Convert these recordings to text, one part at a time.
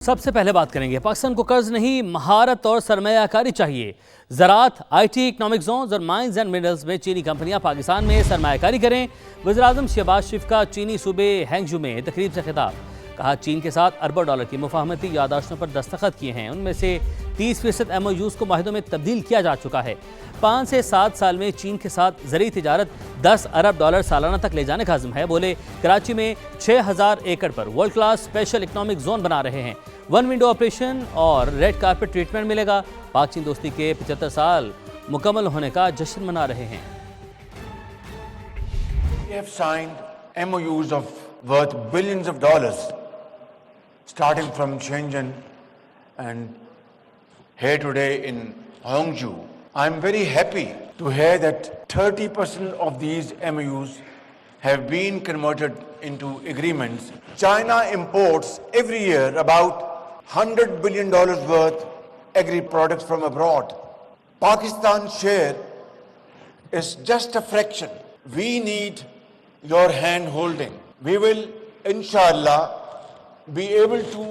سب سے پہلے بات کریں گے پاکستان کو قرض نہیں مہارت اور سرمایہ کاری چاہیے۔ زراعت، آئی ٹی، اکنامک زونز اور مائنز اینڈ منرلز میں چینی کمپنیاں پاکستان میں سرمایہ کاری کریں۔ وزیراعظم شہباز شریف کا چینی صوبے ہینگجو میں تقریب سے خطاب۔ کہا چین کے ساتھ اربوں ڈالر کی مفاہمتی یادداشتوں پر دستخط کیے ہیں، ان میں سے 30% MOUs کو معاہدوں میں تبدیل کیا جا چکا ہے۔ 5 سے 7 سال میں چین کے ساتھ زرعی تجارت 10 ارب ڈالر سالانہ تک لے جانے کا عزم ہے۔ بولے کراچی میں 6000 ایکڑ پر world class special economic zone بنا رہے ہیں۔ 1 ونڈو آپریشن اور ریڈ کارپٹ ٹریٹمنٹ ملے گا۔ پاک چین دوستی کے 75 سال مکمل ہونے کا جشن منا رہے ہیں۔ We have signed MOUs of worth billions of dollars, starting from Shenzhen and here today in Hangzhou. I'm very happy to hear that 30% of these MOUs have been converted into agreements. China imports every year about $100 billion worth agri products from abroad. Pakistan's share is just a fraction. We need your hand holding. We will, inshallah, be able to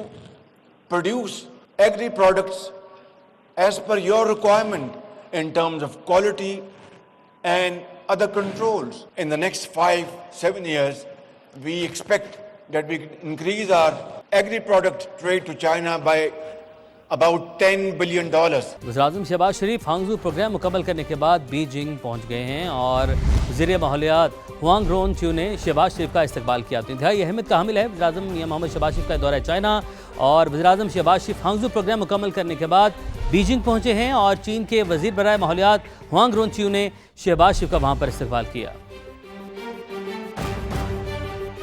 produce agri products as per your requirement in terms of quality and other controls. In the next 5-7 years, we expect that we can increase our agri product trade to China by about $10 billion. وزیراعظم شہباز شریف ہانگزو programme مکمل کرنے کے بعد Beijing پہنچ گئے ہیں اور وزیر ماحولیات ہوانگ رون چیو نے شہباز شریف کا استقبال کیا۔ تو انتہائی اہمیت کا حامل ہے وزیراعظم محمد شہباز شریف کا دورہ چائنا، اور وزیراعظم شہباز شریف ہانگزو پروگرام مکمل کرنے کے بعد بیجنگ پہنچے ہیں اور چین کے وزیر برائے ماحولیات ہوانگ رون چیو نے شہباز شریف کا وہاں پر استقبال کیا۔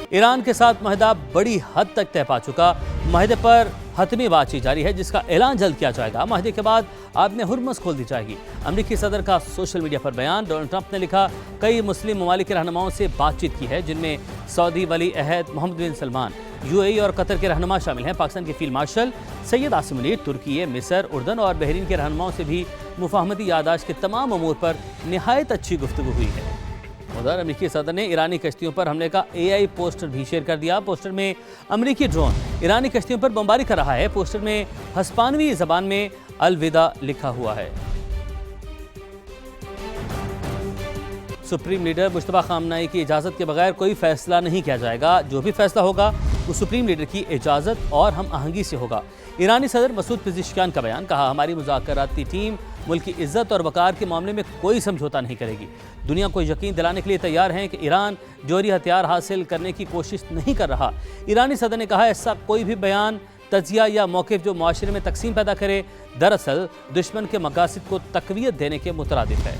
ایران کے ساتھ معاہدہ بڑی حد تک طے پا چکا۔ معاہدے پر حتمی بات چیت جاری ہے جس کا اعلان جلد کیا جائے گا۔ معاہدے کے بعد آبِ ہرمز کھول دی جائے گی۔ امریکی صدر کا سوشل میڈیا پر بیان۔ ڈونلڈ ٹرمپ نے لکھا کئی مسلم ممالک کے رہنماؤں سے بات چیت کی ہے، جن میں سعودی ولی عہد محمد بن سلمان، UAE اور قطر کے رہنما شامل ہیں۔ پاکستان کے فیلڈ مارشل سید عاصم منیر، ترکی، مصر، اردن اور بحرین کے رہنماؤں سے بھی مفاہمتی یادداشت کے تمام امور پر نہایت اچھی گفتگو ہوئی ہے۔ ادھر امریکی صدر نے ایرانی کشتیوں پر حملے کا AI پوسٹر بھی شیئر کر دیا۔ پوسٹر میں امریکی ڈرون ایرانی کشتیوں پر بمباری کر رہا ہے۔ پوسٹر میں ہسپانوی زبان میں الوداع لکھا ہوا ہے۔ سپریم لیڈر مجتبیٰ خامنہئی کی اجازت کے بغیر کوئی فیصلہ نہیں کیا جائے گا۔ جو بھی فیصلہ ہوگا وہ سپریم لیڈر کی اجازت اور ہم آہنگی سے ہوگا۔ ایرانی صدر مسعود پزشکیان کا بیان۔ کہا ہماری مذاکراتی ٹیم ملک کی عزت اور وقار کے معاملے میں کوئی سمجھوتا نہیں کرے گی۔ دنیا کو یقین دلانے کے لیے تیار ہیں کہ ایران جوہری ہتھیار حاصل کرنے کی کوشش نہیں کر رہا۔ ایرانی صدر نے کہا ایسا کوئی بھی بیان، تجزیہ یا موقف جو معاشرے میں تقسیم پیدا کرے دراصل دشمن کے مقاصد کو تقویت دینے کے مترادف ہے۔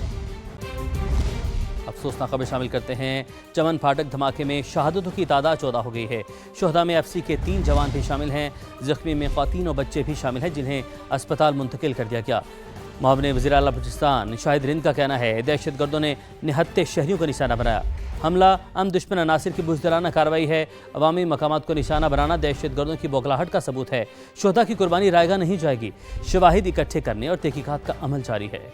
افسوسناک خبر شامل کرتے ہیں۔ چمن پھاٹک دھماکے میں شہادتوں کی تعداد 14 ہو گئی ہے۔ شہداء میں FC کے 3 جوان بھی شامل ہیں۔ زخمی میں خواتین اور بچے بھی شامل ہیں جنہیں اسپتال منتقل کر دیا گیا۔ معاون وزیر اعلیٰ بلوچستان شاہد رند کا کہنا ہے دہشت گردوں نے نہتے شہریوں کو نشانہ بنایا۔ حملہ دشمن عناصر کی بزدلانہ کارروائی ہے۔ عوامی مقامات کو نشانہ بنانا دہشت گردوں کی بوکھلاہٹ کا ثبوت ہے۔ شہداء کی قربانی رائے گاہ نہیں جائے گی۔ شواہد اکٹھے کرنے اور تحقیقات کا عمل جاری ہے۔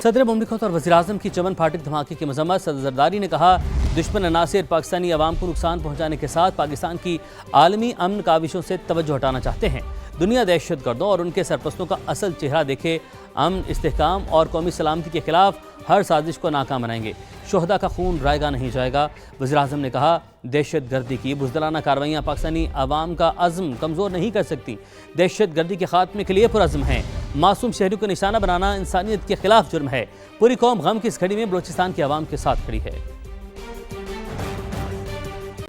صدر مملکت اور وزیراعظم کی چمن پھاٹک دھماکے کی مذمت۔ صدر زرداری نے کہا دشمن عناصر پاکستانی عوام کو نقصان پہنچانے کے ساتھ پاکستان کی عالمی امن کاوشوں سے توجہ ہٹانا چاہتے ہیں۔ دنیا دہشت گردوں اور ان کے سرپرستوں کا اصل چہرہ دیکھے۔ امن، استحکام اور قومی سلامتی کے خلاف ہر سازش کو ناکام بنائیں گے۔ شہداء کا خون رائے گاہ نہیں جائے گا۔ وزیراعظم نے کہا دہشت گردی کی بزدلانہ کارروائیاں پاکستانی عوام کا عزم کمزور نہیں کر سکتی۔ دہشت گردی کے خاتمے کے لیے پرعزم ہیں۔ معصوم شہریوں کو نشانہ بنانا انسانیت کے خلاف جرم ہے۔ پوری قوم غم کی اس گھڑی میں بلوچستان کے عوام کے ساتھ کھڑی ہے۔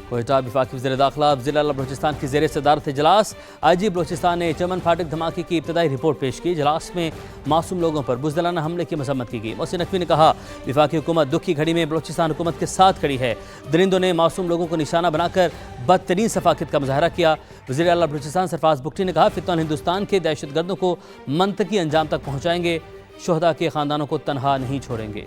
کوئٹہ وفاقی وزیر داخلہ وزیر اعلیٰ بلوچستان کی زیر صدارت اجلاس۔ IG بلوچستان نے چمن پھاٹک دھماکے کی ابتدائی رپورٹ پیش کی۔ اجلاس میں معصوم لوگوں پر بزدلانہ حملے کی مذمت کی گئی۔ محسن نقوی نے کہا وفاقی حکومت دکھ کی گھڑی میں بلوچستان حکومت کے ساتھ کھڑی ہے۔ درندوں نے معصوم لوگوں کو نشانہ بنا کر بدترین ثقافت کا مظاہرہ کیا۔ وزیر اعلیٰ بلوچستان سرفراز بگٹی نے کہا فتنہ ہندوستان کے دہشت گردوں کو منطقی انجام تک پہنچائیں گے۔ شہداء کے خاندانوں کو تنہا نہیں چھوڑیں گے۔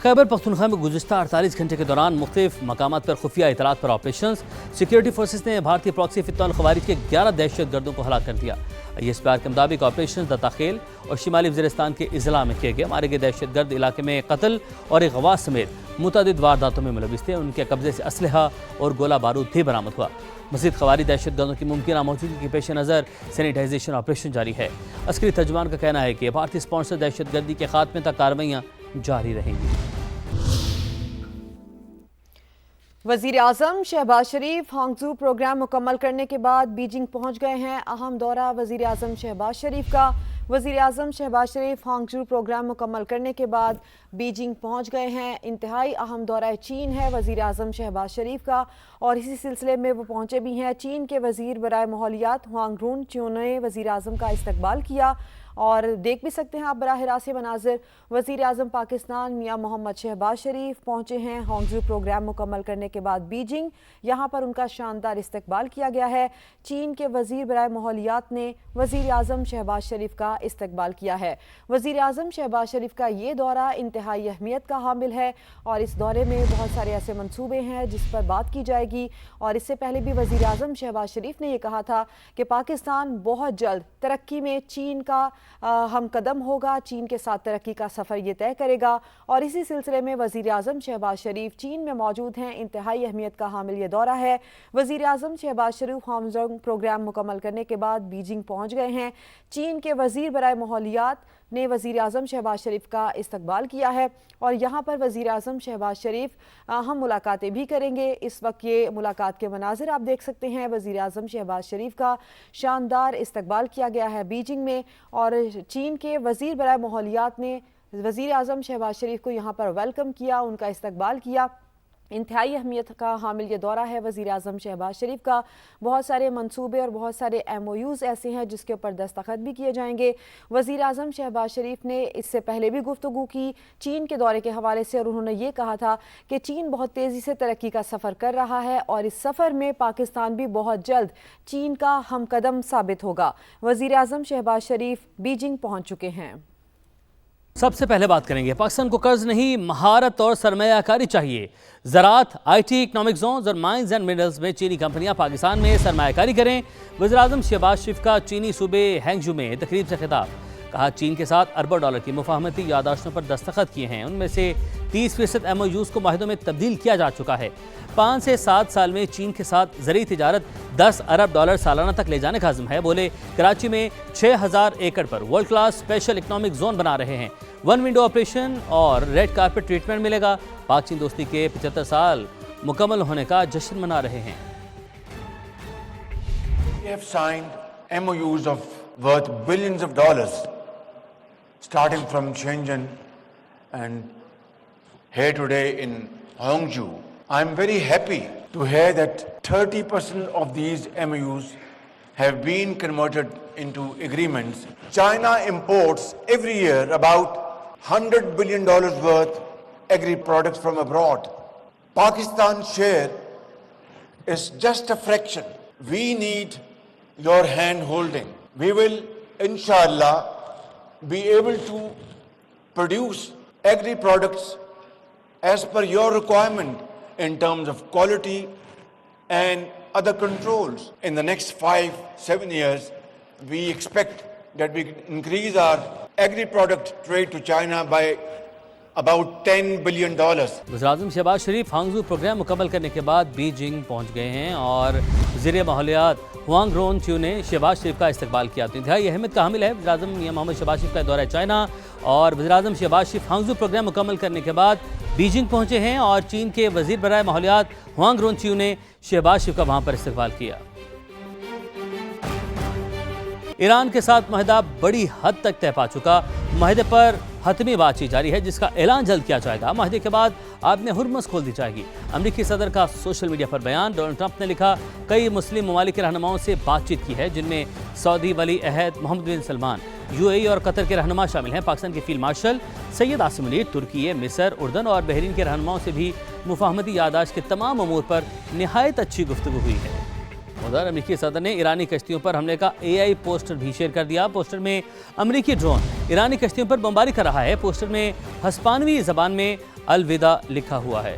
خیبر پختونخوا میں گزشتہ 48 گھنٹے کے دوران مختلف مقامات پر خفیہ اطلاعات پر آپریشنز۔ سیکیورٹی فورسز نے بھارتی پراکسی فتنہ الخوارج کے 11 دہشت گردوں کو ہلاک کر دیا۔ ISPR کے مطابق آپریشن دتا خیل اور شمالی وزیرستان کے اضلاع میں کیے گئے۔ مارے گئے دہشت گرد علاقے میں قتل اور اغوا سمیت متعدد وارداتوں میں ملوث تھے۔ ان کے قبضے سے اسلحہ اور گولہ بارود بھی برآمد ہوا۔ مزید خواری دہشت گردوں کی ممکنہ موجودگی کے پیش نظر سینیٹائزیشن آپریشن جاری ہے۔ عسکری ترجمان کا کہنا ہے کہ بھارتی اسپانسر دہشت گردی کے خاتمے تک کارروائیاں جاری رہیں گی۔ وزیر اعظم شہباز شریف ہانگزو پروگرام مکمل کرنے کے بعد بیجنگ پہنچ گئے ہیں۔ اہم دورہ وزیر اعظم شہباز شریف کا۔ وزیر اعظم شہباز شریف ہانگزو پروگرام مکمل کرنے کے بعد بیجنگ پہنچ گئے ہیں۔ انتہائی اہم دورہ چین ہے وزیر اعظم شہباز شریف کا، اور اسی سلسلے میں وہ پہنچے بھی ہیں۔ چین کے وزیر برائے ماحولیات ہوانگ رون چیو نے وزیر اعظم کا استقبال کیا، اور دیکھ بھی سکتے ہیں آپ براہ راست مناظر۔ وزیر اعظم پاکستان میاں محمد شہباز شریف پہنچے ہیں ہانگزو پروگرام مکمل کرنے کے بعد بیجنگ۔ یہاں پر ان کا شاندار استقبال کیا گیا ہے۔ چین کے وزیر برائے ماحولیات نے وزیر اعظم شہباز شریف کا استقبال کیا ہے۔ وزیر اعظم شہباز شریف کا یہ دورہ انتہائی اہمیت کا حامل ہے، اور اس دورے میں بہت سارے ایسے منصوبے ہیں جس پر بات کی جائے گی۔ اور اس سے پہلے بھی وزیر اعظم شہباز شریف نے یہ کہا تھا کہ پاکستان بہت جلد ترقی میں چین کا ہم قدم ہوگا، چین کے ساتھ ترقی کا سفر یہ طے کرے گا، اور اسی سلسلے میں وزیر اعظم شہباز شریف چین میں موجود ہیں۔ انتہائی اہمیت کا حامل یہ دورہ ہے۔ وزیر اعظم شہباز شریف ہانگزو پروگرام مکمل کرنے کے بعد بیجنگ پہنچ گئے ہیں۔ چین کے وزیر برائے ماحولیات نے وزیر اعظم شہباز شریف کا استقبال کیا ہے، اور یہاں پر وزیر اعظم شہباز شریف ہم ملاقاتیں بھی کریں گے۔ اس وقت یہ ملاقات کے مناظر آپ دیکھ سکتے ہیں۔ وزیر اعظم شہباز شریف کا شاندار استقبال کیا گیا ہے بیجنگ میں، اور چین کے وزیر برائے ماحولیات نے وزیر اعظم شہباز شریف کو یہاں پر ویلکم کیا، ان کا استقبال کیا۔ انتہائی اہمیت کا حامل یہ دورہ ہے وزیر اعظم شہباز شریف کا۔ بہت سارے منصوبے اور بہت سارے MOUs ایسے ہیں جس کے اوپر دستخط بھی کیے جائیں گے۔ وزیر اعظم شہباز شریف نے اس سے پہلے بھی گفتگو کی چین کے دورے کے حوالے سے، اور انہوں نے یہ کہا تھا کہ چین بہت تیزی سے ترقی کا سفر کر رہا ہے، اور اس سفر میں پاکستان بھی بہت جلد چین کا ہم قدم ثابت ہوگا۔ وزیر اعظم شہباز شریف بیجنگ پہنچ چکے ہیں۔ سب سے پہلے بات کریں گے پاکستان کو قرض نہیں، مہارت اور سرمایہ کاری چاہیے۔ زراعت، IT، اکنامک زونز اور مائنز اینڈ منرلز میں چینی کمپنیاں پاکستان میں سرمایہ کاری کریں۔ وزیر اعظم شہباز شریف کا چینی صوبے ہینگجو میں تقریب سے خطاب۔ کہا چین کے ساتھ اربوں ڈالر کی مفاہمتی یادداشتوں پر دستخط کیے ہیں، ان میں سے 30% MOUs کو معاہدوں میں تبدیل کیا جا چکا ہے۔ 5 سے 7 سال میں چین کے ساتھ زرعی تجارت 10 ارب ڈالر سالانہ تک لے جانے کا عزم ہے۔ بولے کراچی میں 6000 ایکڑ پر world class special economic zone بنا رہے ہیں۔ 1 ونڈو آپریشن اور ریڈ کارپٹ ٹریٹمنٹ ملے گا۔ پاک چین دوستی کے 75 سال مکمل ہونے کا جشن منا رہے ہیں۔ We have signed MOUs of worth billions of dollars, starting from Shenzhen and here today in Hongju. I'm very happy to hear that 30% of these MOUs have been converted into agreements. China imports every year about $100 billion worth agri products from abroad. Pakistan's share is just a fraction. We need your hand holding. We will, inshallah, be able to produce agri products as per your requirement in terms of quality and other controls. In the next 5-7 years, we expect that we can increase our agri-product trade to China by about $10 billion. وزیر اعظم شہباز شریف ہانگزو programme مکمل کرنے کے بعد Beijing پہنچ گئے ہیں، اور وزیر ماحولیات ہوانگ رون چیو نے شہباز شریف کا استقبال کیا۔ تو انتہائی اہمیت کا حامل ہے وزیر اعظم میاں محمد شہباز شریف کا دورہ چائنا، اور وزیر اعظم شہباز شریف ہانگزو پروگرام مکمل کرنے کے بعد بیجنگ پہنچے ہیں، اور چین کے وزیر برائے ماحولیات ہوانگ رون چیو نے شہباز شریف کا وہاں پر استقبال کیا۔ ایران کے ساتھ معاہدہ بڑی حد تک طے پا چکا۔ معاہدے پر حتمی بات چیت جاری ہے جس کا اعلان جلد کیا جائے گا۔ معاہدے کے بعد آب ہرمز کھول دی جائے گی۔ امریکی صدر کا سوشل میڈیا پر بیان۔ ڈونلڈ ٹرمپ نے لکھا کئی مسلم ممالک کے رہنماؤں سے بات چیت کی ہے، جن میں سعودی ولی عہد محمد بن سلمان، UAE اور قطر کے رہنما شامل ہیں۔ پاکستان کے فیلڈ مارشل سید عاصم علی، ترکی، مصر، اردن اور بحرین کے رہنماؤں سے بھی مفاہمتی یادداشت کے تمام امور پر نہایت اچھی گفتگو ہوئی ہے۔ ادھر امریکی صدر نے ایرانی کشتیوں پر حملے کا AI پوسٹر بھی شیئر کر دیا۔ پوسٹر میں امریکی ڈرون ایرانی کشتیوں پر بمباری کر رہا ہے۔ پوسٹر میں ہسپانوی زبان میں الوداع لکھا ہوا ہے۔